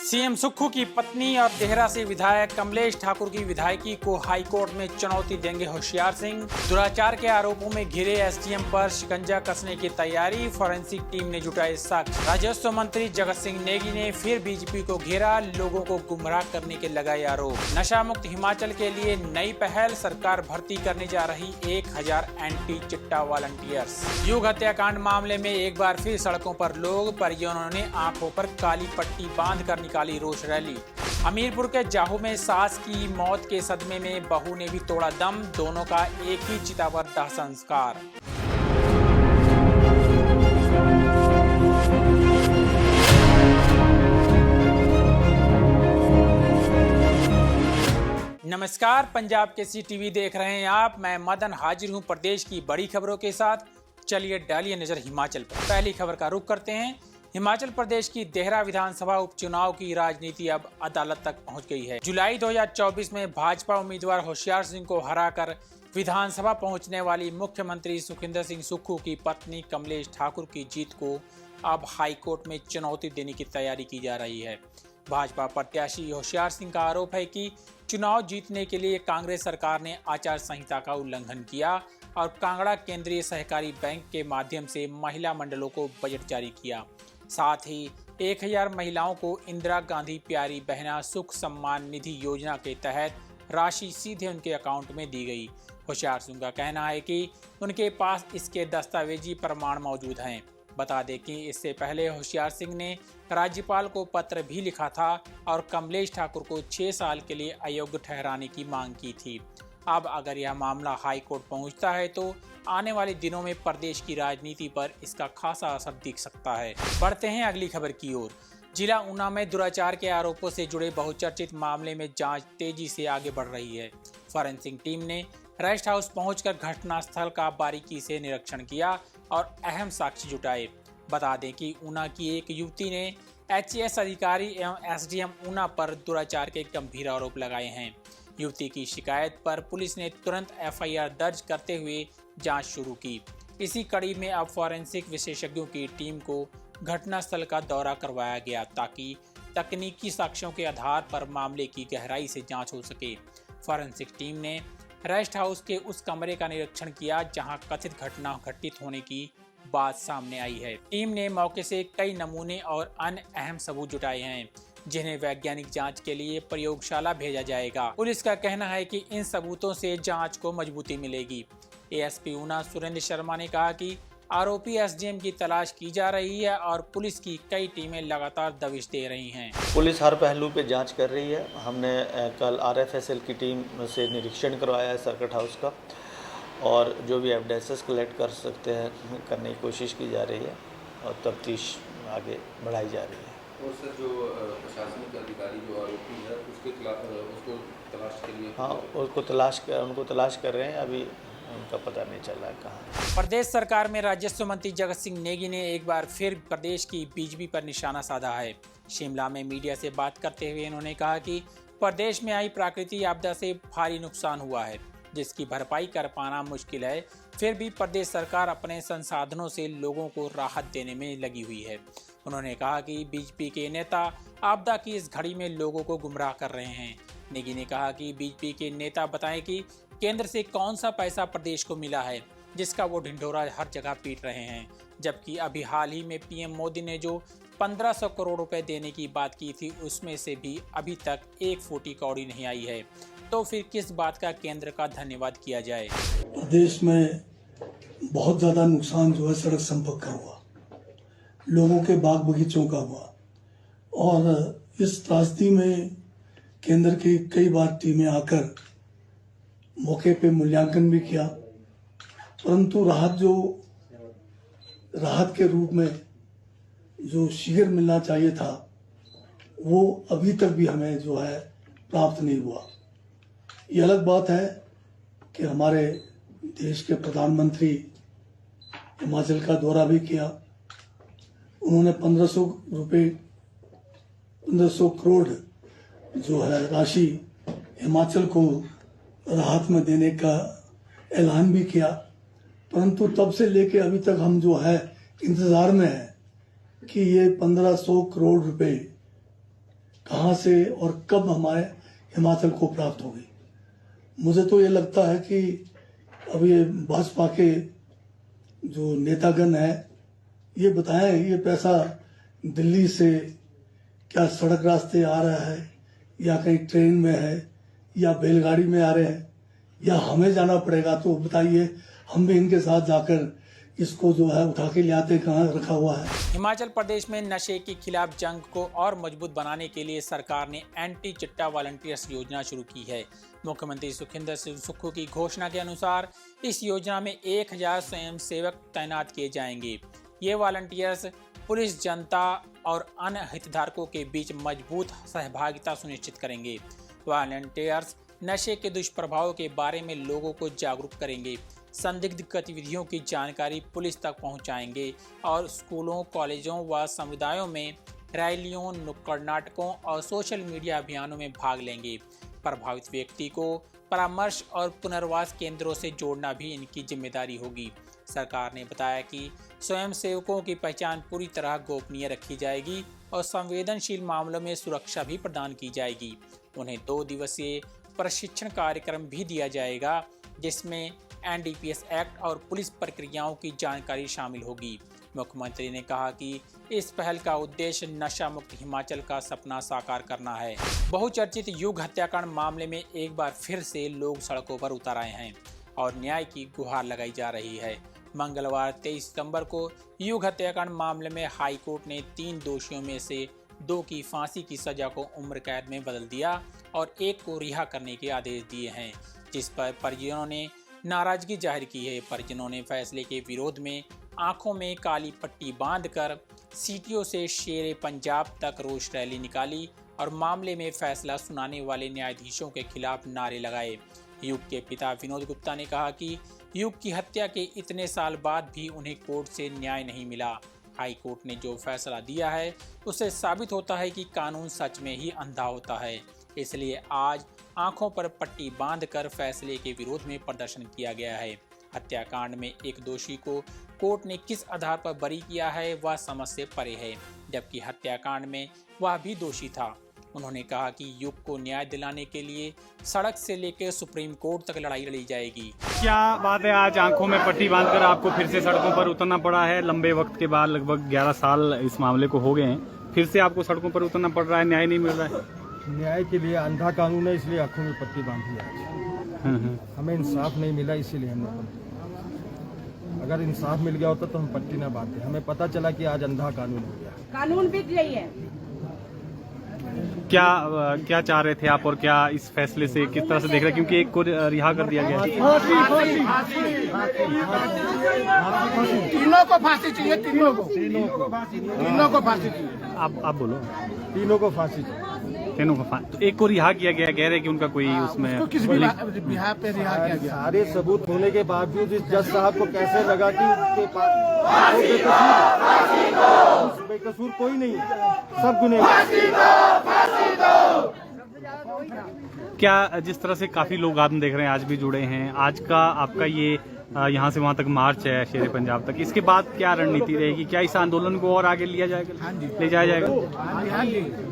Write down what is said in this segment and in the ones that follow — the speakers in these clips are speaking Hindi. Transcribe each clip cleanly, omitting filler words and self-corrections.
सीएम सुक्खू की पत्नी और देहरा से विधायक कमलेश ठाकुर की विधायकी को हाईकोर्ट में चुनौती देंगे होशियार सिंह। दुराचार के आरोपों में घिरे एसडीएम पर शिकंजा कसने की तैयारी, फॉरेंसिक टीम ने जुटाए साक्ष्य। राजस्व मंत्री जगत सिंह नेगी ने फिर बीजेपी को घेरा, लोगों को गुमराह करने के लगाए आरोप। नशा मुक्त हिमाचल के लिए नई पहल, सरकार भर्ती करने जा रही 1000 एंटी चिट्टा वॉलंटियर्स। युग हत्याकांड मामले में एक बार फिर सड़कों पर लोग, परिजनों ने आंखों पर काली पट्टी बांधकर निकाली रोष रैली। हमीरपुर के जाहू में सास की मौत के सदमे में बहू ने भी तोड़ा दम, दोनों का एक ही चिता पर दाह संस्कार। नमस्कार, पंजाब केसरी टीवी देख रहे हैं आप। मैं मदन हाजिर हूं प्रदेश की बड़ी खबरों के साथ। चलिए डालिए नजर हिमाचल पर। पहली खबर का रुख करते हैं। हिमाचल प्रदेश की देहरा विधानसभा उपचुनाव की राजनीति अब अदालत तक पहुंच गई है। जुलाई 2024 में भाजपा उम्मीदवार होशियार सिंह को हराकर विधानसभा पहुंचने वाली मुख्यमंत्री सुखविंदर सिंह सुक्खू की पत्नी कमलेश ठाकुर की जीत को अब हाईकोर्ट में चुनौती देने की तैयारी की जा रही है। भाजपा प्रत्याशी होशियार सिंह का आरोप है कि चुनाव जीतने के लिए कांग्रेस सरकार ने आचार संहिता का उल्लंघन किया और कांगड़ा केंद्रीय सहकारी बैंक के माध्यम से महिला मंडलों को बजट जारी किया। साथ ही 1000 महिलाओं को इंदिरा गांधी प्यारी बहना सुख सम्मान निधि योजना के तहत राशि सीधे उनके अकाउंट में दी गई। होशियार सिंह का कहना है कि उनके पास इसके दस्तावेजी प्रमाण मौजूद हैं। बता दें कि इससे पहले होशियार सिंह ने राज्यपाल को पत्र भी लिखा था और कमलेश ठाकुर को 6 साल के लिए अयोग्य ठहराने की मांग की थी। अब अगर यह मामला हाई कोर्ट पहुंचता है तो आने वाले दिनों में प्रदेश की राजनीति पर इसका खासा असर दिख सकता है। बढ़ते हैं अगली खबर की ओर। जिला ऊना में दुराचार के आरोपों से जुड़े बहुचर्चित मामले में जांच तेजी से आगे बढ़ रही है। फॉरेंसिक टीम ने रेस्ट हाउस पहुंचकर घटनास्थल का बारीकी से निरीक्षण किया और अहम साक्ष्य जुटाए। बता दें कि ऊना की एक युवती ने एचएएस अधिकारी एवं एसडीएम ऊना पर दुराचार के गंभीर आरोप लगाए हैं। युवती की शिकायत पर पुलिस ने तुरंत एफआईआर दर्ज करते हुए जांच शुरू की। इसी कड़ी में अब फॉरेंसिक विशेषज्ञों की टीम को घटनास्थल का दौरा करवाया गया ताकि तकनीकी साक्ष्यों के आधार पर मामले की गहराई से जांच हो सके। फॉरेंसिक टीम ने रेस्ट हाउस के उस कमरे का निरीक्षण किया जहां कथित घटना घटित होने की बात सामने आई है। टीम ने मौके से कई नमूने और अन्य अहम सबूत जुटाए हैं जिन्हें वैज्ञानिक जांच के लिए प्रयोगशाला भेजा जाएगा। पुलिस का कहना है कि इन सबूतों से जांच को मजबूती मिलेगी। एएसपी ऊना सुरेंद्र शर्मा ने कहा कि आरोपी एसडीएम की तलाश की जा रही है और पुलिस की कई टीमें लगातार दबिश दे रही हैं। पुलिस हर पहलू पे जांच कर रही है। हमने कल आरएफएसएल की टीम से निरीक्षण करवाया है सर्किट हाउस का और जो भी एविडेंसेस कलेक्ट कर सकते हैं करने की कोशिश की जा रही है और तफ्तीश आगे बढ़ाई जा रही है। और सर जो प्रशासनिक अधिकारी जो आरोपी है उसको तलाश के लिए उनको तलाश कर रहे हैं। अभी उनका पता नहीं चल रहा है कहाँ। प्रदेश सरकार में राजस्व मंत्री जगत सिंह नेगी ने एक बार फिर प्रदेश की बीजेपी पर निशाना साधा है। शिमला में मीडिया से बात करते हुए उन्होंने कहा कि प्रदेश में आई प्राकृतिक आपदा से भारी नुकसान हुआ है जिसकी भरपाई कर पाना मुश्किल है। फिर भी प्रदेश सरकार अपने संसाधनों से लोगों को राहत देने में लगी हुई है। उन्होंने कहा कि बीजेपी के नेता आपदा की इस घड़ी में लोगों को गुमराह कर रहे हैं। नेगी ने कहा कि बीजेपी के नेता बताएं कि केंद्र से कौन सा पैसा प्रदेश को मिला है जिसका वो ढिंढोरा हर जगह पीट रहे हैं, जबकि अभी हाल ही में पीएम मोदी ने जो 1500 करोड़ रुपए देने की बात की थी उसमें से भी अभी तक एक फूटी कौड़ी नहीं आई है। तो फिर किस बात का केंद्र का धन्यवाद किया जाए। प्रदेश में बहुत ज़्यादा नुकसान जो है सड़क संपर्क का हुआ, लोगों के बाग बगीचों का हुआ और इस त्रासदी में केंद्र की कई बार टीमें आकर मौके पे मूल्यांकन भी किया, परंतु राहत के रूप में जो शीघ्र मिलना चाहिए था वो अभी तक भी हमें जो है प्राप्त नहीं हुआ। ये अलग बात है कि हमारे देश के प्रधानमंत्री हिमाचल का दौरा भी किया। उन्होंने 1500 करोड़ जो है राशि हिमाचल को राहत में देने का ऐलान भी किया, परंतु तब से लेके अभी तक हम जो है इंतजार में है कि ये 1500 करोड़ रुपए कहाँ से और कब हमारे हिमाचल को प्राप्त होगी। मुझे तो ये लगता है कि अब ये भाजपा के जो नेतागण है ये बताएं ये पैसा दिल्ली से क्या सड़क रास्ते आ रहा है या कहीं ट्रेन में है या बैलगाड़ी में आ रहे हैं या हमें जाना पड़ेगा, तो बताइए, हम भी इनके साथ जाकर इसको जो है उठा के ले आते, कहाँ रखा हुआ है। हिमाचल प्रदेश में नशे के खिलाफ जंग को और मजबूत बनाने के लिए सरकार ने एंटी चिट्टा वॉलंटियर्स योजना शुरू की है। मुख्यमंत्री सुखविंदर सिंह सुक्खू की घोषणा के अनुसार इस योजना में 1000 स्वयंसेवक तैनात किए जाएंगे। ये वॉलंटियर्स पुलिस, जनता और अन्य हितधारकों के बीच मजबूत सहभागिता सुनिश्चित करेंगे। वॉलंटियर्स नशे के दुष्प्रभावों के बारे में लोगों को जागरूक करेंगे, संदिग्ध गतिविधियों की जानकारी पुलिस तक पहुंचाएंगे और स्कूलों, कॉलेजों व समुदायों में रैलियों, नुक्कड़ नाटकों और सोशल मीडिया अभियानों में भाग लेंगे। प्रभावित व्यक्ति को परामर्श और पुनर्वास केंद्रों से जोड़ना भी इनकी जिम्मेदारी होगी। सरकार ने बताया कि स्वयंसेवकों की पहचान पूरी तरह गोपनीय रखी जाएगी और संवेदनशील मामलों में सुरक्षा भी प्रदान की जाएगी। उन्हें 2 दिवसीय प्रशिक्षण कार्यक्रम भी दिया जाएगा, जिसमें एनडीपीएस एक्ट और पुलिस प्रक्रियाओं की जानकारी शामिल होगी। मुख्यमंत्री ने कहा कि इस पहल का उद्देश्य नशा मुक्त हिमाचल का सपना साकार करना है। बहुचर्चित युग हत्याकांड मामले में एक बार फिर से लोग सड़कों पर उतर आए हैं और न्याय की गुहार लगाई जा रही है। मंगलवार 23 सितंबर को युग हत्याकांड मामले में हाई कोर्ट ने 3 दोषियों में से 2 की फांसी की सजा को उम्र कैद में बदल दिया और 1 को रिहा करने के आदेश दिए हैं, जिस पर परिजनों ने नाराजगी जाहिर की है। परिजनों ने फैसले के विरोध में आंखों में काली पट्टी बांधकर सीटीओ से शेरे पंजाब तक रोष रैली निकाली और मामले में फैसला सुनाने वाले न्यायाधीशों के खिलाफ नारे लगाए। युग के पिता विनोद गुप्ता ने कहा कि युग की हत्या के इतने साल बाद भी उन्हें कोर्ट से न्याय नहीं मिला। हाई कोर्ट ने जो फैसला दिया है उससे साबित होता है कि कानून सच में ही अंधा होता है। इसलिए आज आंखों पर पट्टी बांधकर फैसले के विरोध में प्रदर्शन किया गया है। हत्याकांड में एक दोषी को कोर्ट ने किस आधार पर बरी किया है वह समझ से परे है, जबकि हत्याकांड में वह भी दोषी था। उन्होंने कहा कि युग को न्याय दिलाने के लिए सड़क से लेकर सुप्रीम कोर्ट तक लड़ाई लड़ी जाएगी। क्या बात है, आज आंखों में पट्टी बांधकर आपको फिर से सड़कों पर उतरना पड़ा है। लंबे वक्त के बाद लगभग 11 साल इस मामले को हो गए हैं, फिर से आपको सड़कों पर उतरना पड़ रहा है, न्याय नहीं मिल रहा है। न्याय के लिए अंधा कानून है, इसलिए आंखों में पट्टी बांधी है। हमें इंसाफ नहीं मिला, इसीलिए हमने पट्टी। अगर इंसाफ मिल गया होता तो हम पट्टी ना बांधते। हमें पता चला कि आज अंधा कानून हो गया। कानून बिक रही है। क्या चाह रहे थे आप और क्या इस फैसले से किस तरह से देख रहे हैं, क्योंकि एक को रिहा कर दिया गया है। तीनों को फांसी चाहिए, तीनों को फांसी चाहिए। आप बोलो। तीनों को फांसी चाहिए। तीनों को तो एक को रिहा किया गया, कह रहे कि उनका कोई उसमें किस बिहार पे रिहा किया गया। सारे सबूत होने के बावजूद इस जज साहब को कैसे लगा कि उसके पास बेकसूर कोई नहीं है, सब गुनहगार। क्या जिस तरह से काफी लोग आप देख रहे हैं आज भी जुड़े हैं, आज का आपका ये यहाँ से वहाँ तक मार्च है शेरे पंजाब तक, इसके बाद क्या रणनीति रहेगी? क्या इस आंदोलन को और आगे लिया जाएगा? ले जाया जाएगा?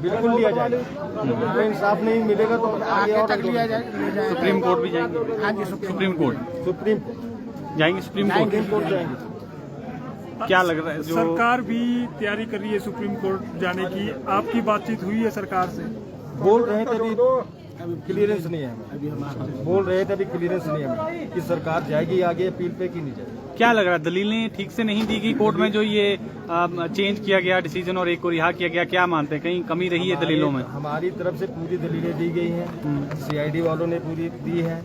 बिल्कुल लिया जाएगा। इंसाफ नहीं मिलेगा तो आगे तक लिया जाएगा। सुप्रीम कोर्ट भी जाएंगे? हाँ जी, सुप्रीम कोर्ट जाएंगे। सुप्रीम कोर्ट जाएंगे। क्या लग रहा है? जो सरकार भी तैयारी कर रही है सुप्रीम कोर्ट जाने की, आपकी बातचीत हुई है सरकार से? बोल रहे थे अभी क्लियरेंस नहीं है। बोल रहे थे अभी क्लियरेंस नहीं है कि सरकार जाएगी आगे अपील पे कि नहीं जाएगी। क्या लग रहा है, दलीलें ठीक से नहीं दी गई कोर्ट में? जो ये चेंज किया गया डिसीजन और एक को रिहा किया गया, क्या मानते हैं कहीं कमी रही है दलीलों में? हमारी तरफ से पूरी दलीलें दी गई हैं, सीआईडी वालों ने पूरी दी है,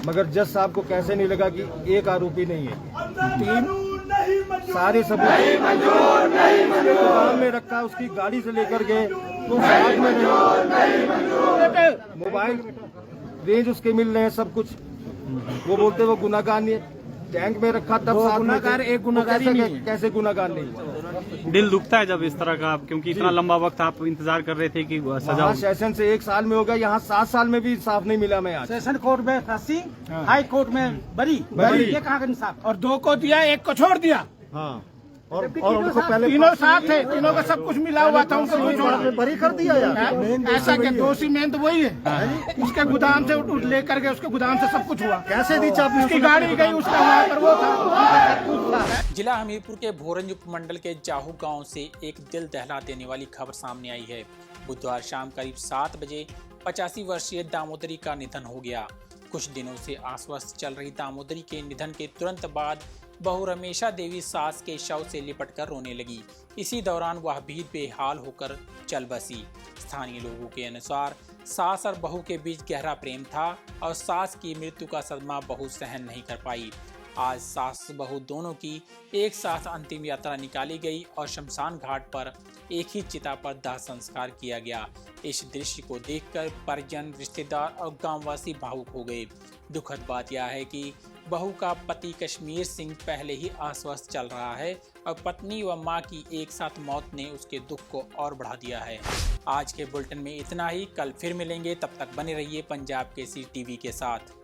मगर जज साहब को कैसे नहीं लगा कि एक आरोपी नहीं है। सारे सबूत में रखा, उसकी गाड़ी से लेकर गए तो साथ में मोबाइल रेंज उसके मिल रहे हैं, सब कुछ। वो बोलते वो गुनाहगार नहीं है, टैंक में रखा तब साथ में एक गुनाहगार कैसे गुनाहगार नहीं? दिल दुखता है जब इस तरह का, क्योंकि इतना लंबा वक्त आप इंतजार कर रहे थे कि सजा। सेशन से 1 साल में होगा, यहाँ 7 साल में भी इंसाफ नहीं मिला। मैं आज सेशन कोर्ट में फांसी, हाई कोर्ट में बरी। ये कहाँ का इंसाफ? और 2 को दिया, 1 को छोड़ दिया। हाँ, और उनको पहले तीनों साथ थे, तीनों का सब कुछ मिला हुआ था, उनको कोई छोड़ा बरी कर दिया यार। ऐसा क्या? दोषी मेन तो वही है, उसके गोदाम से लेकर के उसके गोदाम से सब कुछ हुआ। कैसे दी चाबी? उसकी गाड़ी गई, उसका वहाँ पर वो था। जिला हमीरपुर के भोरंज उपमंडल के जाहू गांव से एक दिल दहला देने वाली खबर सामने आई है। बुधवार शाम करीब 7 बजे 85 वर्षीय दामोदरी का निधन हो गया। कुछ दिनों से अस्वस्थ चल रही दामोदरी के निधन के तुरंत बाद बहू रमेशा देवी सास के शव से लिपटकर रोने लगी। इसी दौरान वह भी बेहाल होकर चल बसी। स्थानीय लोगों के अनुसार सास और बहू के बीच गहरा प्रेम था और सास की मृत्यु का सदमा बहू सहन नहीं कर पाई। आज सास बहू दोनों की एक साथ अंतिम यात्रा निकाली गई और शमशान घाट पर एक ही चिता पर दाह संस्कार किया गया। इस दृश्य को देखकर परिजन, रिश्तेदार और गांववासी भावुक हो गए। दुखद बात यह है कि बहू का पति कश्मीर सिंह पहले ही अस्वस्थ चल रहा है और पत्नी व मां की एक साथ मौत ने उसके दुख को और बढ़ा दिया है। आज के बुलेटिन में इतना ही। कल फिर मिलेंगे, तब तक बने रहिए पंजाब केसरी टीवी के साथ।